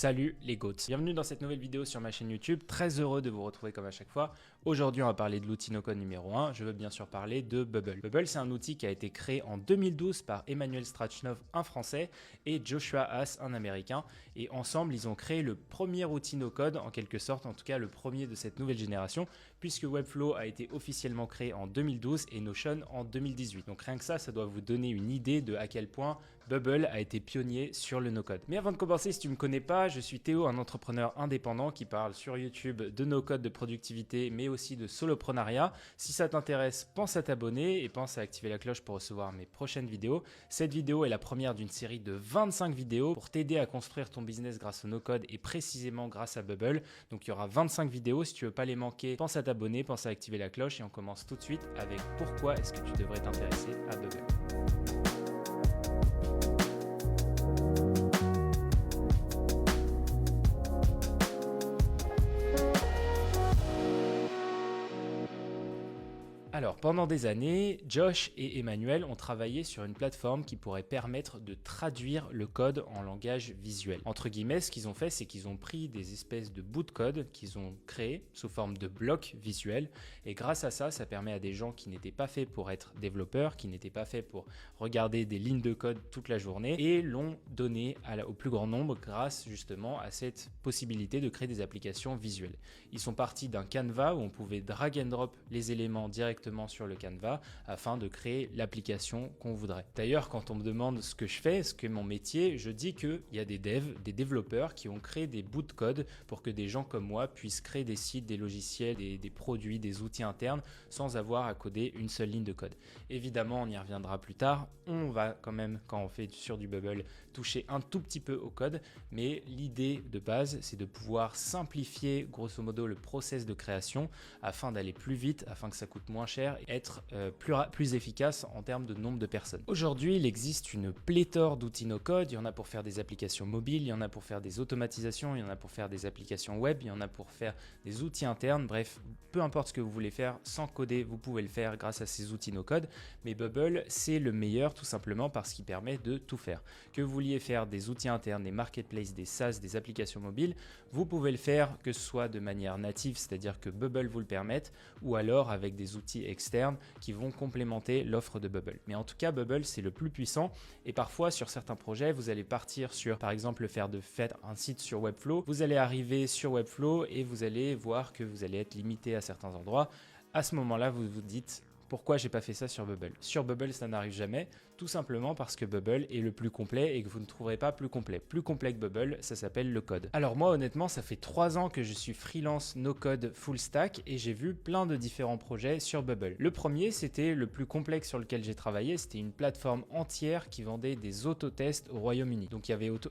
Salut les goats, bienvenue dans cette nouvelle vidéo sur ma chaîne YouTube, très heureux de vous retrouver comme à chaque fois. Aujourd'hui on va parler de l'outil no-code numéro 1, je veux bien sûr parler de Bubble. Bubble c'est un outil qui a été créé en 2012 par Emmanuel Strachnov, un français, et Joshua Haas, un américain, et ensemble ils ont créé le premier outil no-code en quelque sorte, en tout cas le premier de cette nouvelle génération, puisque Webflow a été officiellement créé en 2012 et Notion en 2018. Donc rien que ça doit vous donner une idée de à quel point Bubble a été pionnier sur le no-code. Mais avant de commencer, si tu ne me connais pas, je suis Théo, un entrepreneur indépendant qui parle sur YouTube de no-code, de productivité, mais aussi de soloprenariat. Si ça t'intéresse, pense à t'abonner et pense à activer la cloche pour recevoir mes prochaines vidéos. Cette vidéo est la première d'une série de 25 vidéos pour t'aider à construire ton business grâce au no-code et précisément grâce à Bubble. Donc il y aura 25 vidéos, si tu veux pas les manquer, pense à t'abonner, pense à activer la cloche et on commence tout de suite avec pourquoi est-ce que tu devrais t'intéresser à Bubble. Alors, pendant des années, Josh et Emmanuel ont travaillé sur une plateforme qui pourrait permettre de traduire le code en langage visuel. Entre guillemets, ce qu'ils ont fait, c'est qu'ils ont pris des espèces de bouts de code qu'ils ont créés sous forme de blocs visuels. Et grâce à ça, ça permet à des gens qui n'étaient pas faits pour être développeurs, qui n'étaient pas faits pour regarder des lignes de code toute la journée, et l'ont donné au plus grand nombre grâce justement à cette possibilité de créer des applications visuelles. Ils sont partis d'un Canva où on pouvait drag and drop les éléments directement sur le Canva afin de créer l'application qu'on voudrait. D'ailleurs, quand on me demande ce que je fais, ce que est mon métier, je dis qu'il y a des devs, des développeurs qui ont créé des bouts de code pour que des gens comme moi puissent créer des sites, des logiciels, des produits, des outils internes sans avoir à coder une seule ligne de code. Évidemment, on y reviendra plus tard. On va quand même, quand on fait sur du Bubble, toucher un tout petit peu au code, mais l'idée de base, c'est de pouvoir simplifier grosso modo le process de création afin d'aller plus vite, afin que ça coûte moins cher, être plus efficace en termes de nombre de personnes. Aujourd'hui, il existe une pléthore d'outils no-code. Il y en a pour faire des applications mobiles, il y en a pour faire des automatisations, il y en a pour faire des applications web, il y en a pour faire des outils internes. Bref, peu importe ce que vous voulez faire sans coder, vous pouvez le faire grâce à ces outils no-code. Mais Bubble, c'est le meilleur tout simplement parce qu'il permet de tout faire. Que vous vouliez faire des outils internes, des marketplaces, des SaaS, des applications mobiles, vous pouvez le faire que ce soit de manière native, c'est-à-dire que Bubble vous le permette, ou alors avec des outils externes qui vont complémenter l'offre de Bubble. Mais en tout cas, Bubble, c'est le plus puissant et parfois sur certains projets, vous allez partir sur, par exemple, faire un site sur Webflow. Vous allez arriver sur Webflow et vous allez voir que vous allez être limité à certains endroits. À ce moment-là, vous vous dites: pourquoi j'ai pas fait ça sur Bubble? Sur Bubble, ça n'arrive jamais, tout simplement parce que Bubble est le plus complet et que vous ne trouverez pas plus complet. Plus complet que Bubble, ça s'appelle le code. Alors moi, honnêtement, ça fait 3 ans que je suis freelance no-code full stack et j'ai vu plein de différents projets sur Bubble. Le premier, c'était le plus complexe sur lequel j'ai travaillé, c'était une plateforme entière qui vendait des autotests au Royaume-Uni. Donc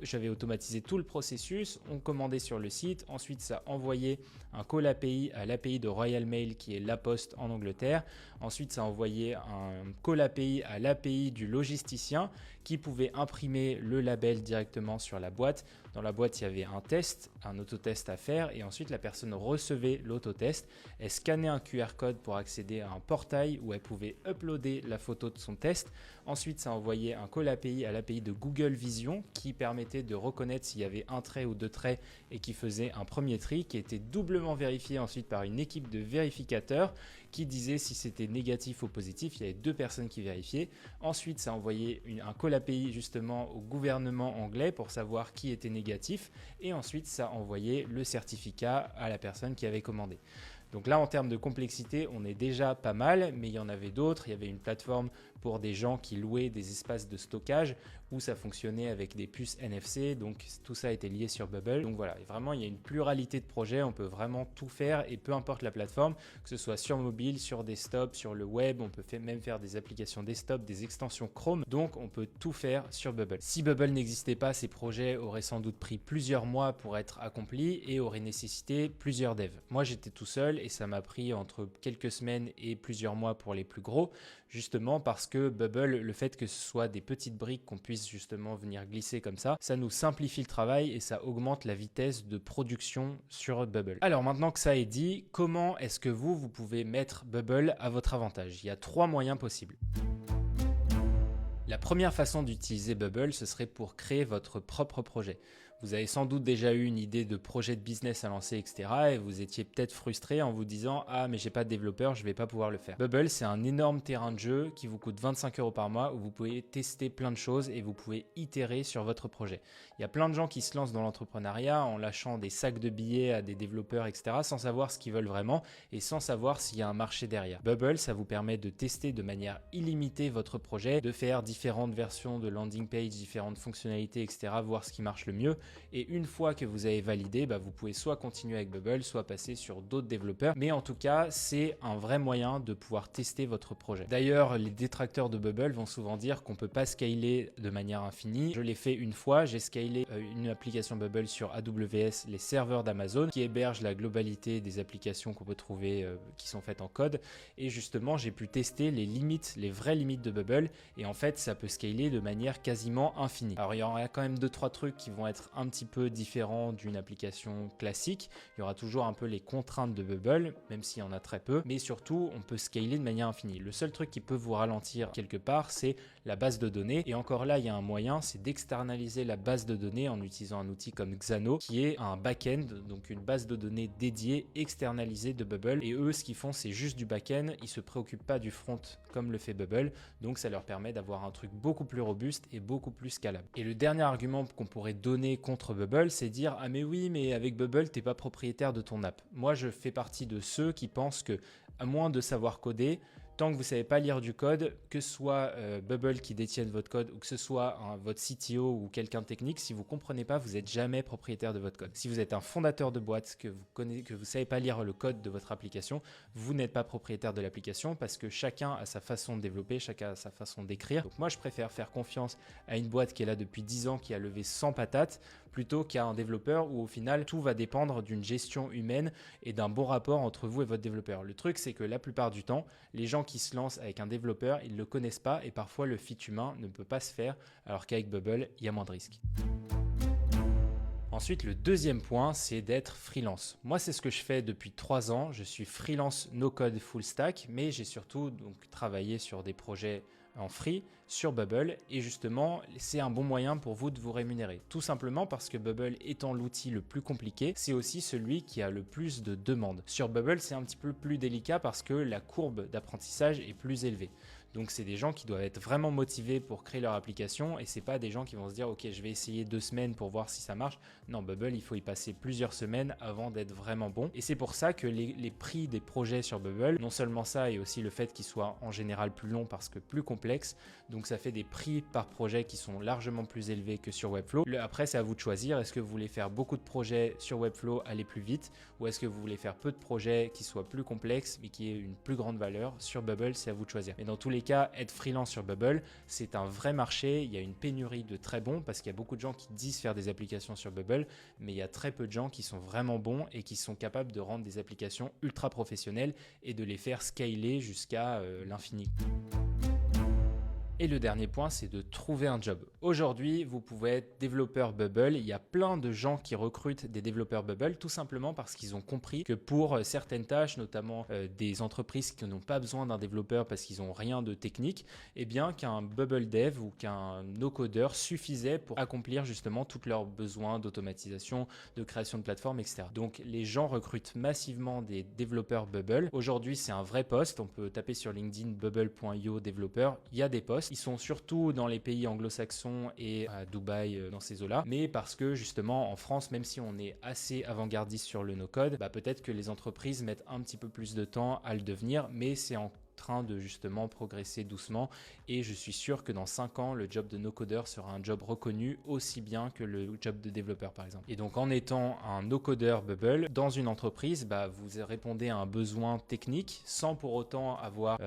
j'avais automatisé tout le processus, on commandait sur le site, ensuite ça envoyait un call API à l'API de Royal Mail qui est la poste en Angleterre, ensuite ça envoyait un call API à l'API du logisticien qui pouvait imprimer le label directement sur la boîte. Dans la boîte, il y avait un test, un autotest à faire et ensuite la personne recevait l'autotest. Elle scannait un QR code pour accéder à un portail où elle pouvait uploader la photo de son test. Ensuite, ça envoyait un call API à l'API de Google Vision qui permettait de reconnaître s'il y avait un trait ou deux traits et qui faisait un premier tri qui était doublement vérifié ensuite par une équipe de vérificateurs qui disait si c'était négatif ou positif. Il y avait 2 personnes qui vérifiaient. Ensuite, ça envoyait un call API justement au gouvernement anglais pour savoir qui était négatif. Et ensuite, ça envoyait le certificat à la personne qui avait commandé. Donc là, en termes de complexité, on est déjà pas mal, mais il y en avait d'autres. Il y avait une plateforme pour des gens qui louaient des espaces de stockage où ça fonctionnait avec des puces NFC. Donc tout ça était lié sur Bubble. Donc voilà, et vraiment, il y a une pluralité de projets. On peut vraiment tout faire et peu importe la plateforme, que ce soit sur mobile, sur desktop, sur le web, on peut même faire des applications desktop, des extensions Chrome. Donc on peut tout faire sur Bubble. Si Bubble n'existait pas, ces projets auraient sans doute pris plusieurs mois pour être accomplis et auraient nécessité plusieurs devs. Moi, j'étais tout seul et ça m'a pris entre quelques semaines et plusieurs mois pour les plus gros, justement parce que Bubble, le fait que ce soit des petites briques qu'on puisse justement venir glisser comme ça nous simplifie le travail et ça augmente la vitesse de production sur Bubble. Alors maintenant que ça est dit, comment est-ce que vous pouvez mettre Bubble à votre avantage? Il y a 3 moyens possibles. La première façon d'utiliser Bubble, ce serait pour créer votre propre projet. Vous avez sans doute déjà eu une idée de projet de business à lancer, etc. et vous étiez peut-être frustré en vous disant « Ah, mais j'ai pas de développeur, je vais pas pouvoir le faire ». Bubble, c'est un énorme terrain de jeu qui vous coûte 25 € par mois où vous pouvez tester plein de choses et vous pouvez itérer sur votre projet. Il y a plein de gens qui se lancent dans l'entrepreneuriat en lâchant des sacs de billets à des développeurs, etc. sans savoir ce qu'ils veulent vraiment et sans savoir s'il y a un marché derrière. Bubble, ça vous permet de tester de manière illimitée votre projet, de faire différentes versions de landing page, différentes fonctionnalités, etc. voir ce qui marche le mieux. Et une fois que vous avez validé, vous pouvez soit continuer avec Bubble, soit passer sur d'autres développeurs. Mais en tout cas, c'est un vrai moyen de pouvoir tester votre projet. D'ailleurs, les détracteurs de Bubble vont souvent dire qu'on ne peut pas scaler de manière infinie. Je l'ai fait une fois, j'ai scalé une application Bubble sur AWS, les serveurs d'Amazon, qui hébergent la globalité des applications qu'on peut trouver qui sont faites en code. Et justement, j'ai pu tester les limites, les vraies limites de Bubble. Et en fait, ça peut scaler de manière quasiment infinie. Alors, il y aura quand même 2-3 trucs qui vont être un petit peu différent d'une application classique. Il y aura toujours un peu les contraintes de Bubble, même s'il y en a très peu, mais surtout on peut scaler de manière infinie. Le seul truc qui peut vous ralentir quelque part, c'est la base de données, et encore là il y a un moyen, c'est d'externaliser la base de données en utilisant un outil comme Xano, qui est un back-end, donc une base de données dédiée, externalisée de Bubble, et eux ce qu'ils font c'est juste du back-end, ils se préoccupent pas du front comme le fait Bubble, donc ça leur permet d'avoir un truc beaucoup plus robuste et beaucoup plus scalable. Et le dernier argument qu'on pourrait donner contre Bubble, c'est dire « Ah mais oui, mais avec Bubble, t'es pas propriétaire de ton app ». Moi, je fais partie de ceux qui pensent que, à moins de savoir coder, tant que vous ne savez pas lire du code, que ce soit Bubble qui détienne votre code ou que ce soit votre CTO ou quelqu'un de technique, si vous ne comprenez pas, vous n'êtes jamais propriétaire de votre code. Si vous êtes un fondateur de boîte, que vous ne savez pas lire le code de votre application, vous n'êtes pas propriétaire de l'application parce que chacun a sa façon de développer, chacun a sa façon d'écrire. Donc moi, je préfère faire confiance à une boîte qui est là depuis 10 ans, qui a levé 100 patates, plutôt qu'à un développeur où au final, tout va dépendre d'une gestion humaine et d'un bon rapport entre vous et votre développeur. Le truc, c'est que la plupart du temps, les gens qui se lancent avec un développeur, ils ne le connaissent pas et parfois le fit humain ne peut pas se faire, alors qu'avec Bubble, il y a moins de risques. Ensuite, le deuxième point, c'est d'être freelance. Moi, c'est ce que je fais depuis 3 ans. Je suis freelance no-code full stack, mais j'ai surtout travaillé sur des projets en free sur Bubble et justement c'est un bon moyen pour vous de vous rémunérer, tout simplement parce que Bubble étant l'outil le plus compliqué, c'est aussi celui qui a le plus de demandes. Sur Bubble, c'est un petit peu plus délicat parce que la courbe d'apprentissage est plus élevée. Donc c'est des gens qui doivent être vraiment motivés pour créer leur application et c'est pas des gens qui vont se dire ok, je vais essayer 2 semaines pour voir si ça marche. Non, Bubble, il faut y passer plusieurs semaines avant d'être vraiment bon, et c'est pour ça que les prix des projets sur Bubble, non seulement ça et aussi le fait qu'ils soient en général plus longs parce que plus complexes, donc ça fait des prix par projet qui sont largement plus élevés que sur Webflow. Après, c'est à vous de choisir, est-ce que vous voulez faire beaucoup de projets sur Webflow, aller plus vite, ou est-ce que vous voulez faire peu de projets qui soient plus complexes mais qui aient une plus grande valeur sur Bubble, c'est à vous de choisir. Mais dans tous les cas, être freelance sur Bubble, c'est un vrai marché, il y a une pénurie de très bons parce qu'il y a beaucoup de gens qui disent faire des applications sur Bubble, mais il y a très peu de gens qui sont vraiment bons et qui sont capables de rendre des applications ultra professionnelles et de les faire scaler jusqu'à l'infini. Et le dernier point, c'est de trouver un job. Aujourd'hui, vous pouvez être développeur Bubble. Il y a plein de gens qui recrutent des développeurs Bubble tout simplement parce qu'ils ont compris que pour certaines tâches, notamment des entreprises qui n'ont pas besoin d'un développeur parce qu'ils n'ont rien de technique, eh bien qu'un Bubble Dev ou qu'un no-codeur suffisait pour accomplir justement tous leurs besoins d'automatisation, de création de plateforme, etc. Donc les gens recrutent massivement des développeurs Bubble. Aujourd'hui, c'est un vrai poste. On peut taper sur LinkedIn bubble.io développeur. Il y a des postes. Ils sont surtout dans les pays anglo-saxons et à Dubaï, dans ces eaux-là. Mais parce que justement, en France, même si on est assez avant-gardiste sur le no-code, peut-être que les entreprises mettent un petit peu plus de temps à le devenir, mais c'est en train de justement progresser doucement et je suis sûr que dans 5 ans, le job de no-codeur sera un job reconnu aussi bien que le job de développeur par exemple. Et donc en étant un no-codeur Bubble dans une entreprise, vous répondez à un besoin technique sans pour autant avoir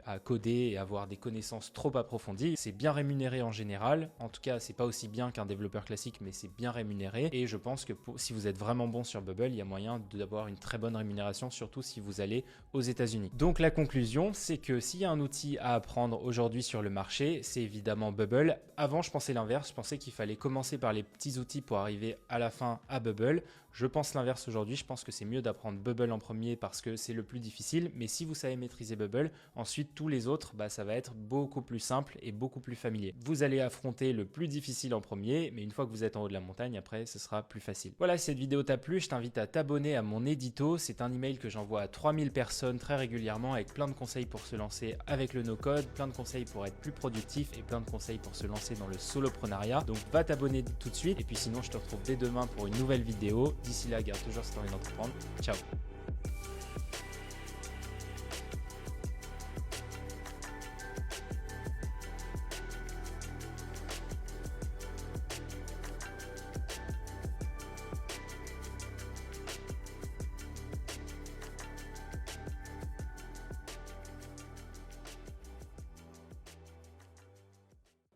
à coder et avoir des connaissances trop approfondies. C'est bien rémunéré en général, en tout cas c'est pas aussi bien qu'un développeur classique mais c'est bien rémunéré et je pense que si vous êtes vraiment bon sur Bubble, il y a moyen d'avoir une très bonne rémunération, surtout si vous allez aux États-Unis. Donc la conclusion, c'est que s'il y a un outil à apprendre aujourd'hui sur le marché, c'est évidemment Bubble. Avant, je pensais l'inverse, je pensais qu'il fallait commencer par les petits outils pour arriver à la fin à Bubble. Je pense l'inverse aujourd'hui, je pense que c'est mieux d'apprendre Bubble en premier parce que c'est le plus difficile, mais si vous savez maîtriser Bubble, ensuite tous les autres, ça va être beaucoup plus simple et beaucoup plus familier. Vous allez affronter le plus difficile en premier, mais une fois que vous êtes en haut de la montagne, après ce sera plus facile. Voilà, si cette vidéo t'a plu, je t'invite à t'abonner à mon édito. C'est un email que j'envoie à 3000 personnes très régulièrement avec plein de conseils pour se lancer avec le no-code, plein de conseils pour être plus productif et plein de conseils pour se lancer dans le soloprenariat. Donc va t'abonner tout de suite et puis sinon je te retrouve dès demain pour une nouvelle vidéo. D'ici là, garde toujours cette envie d'entreprendre. Ciao.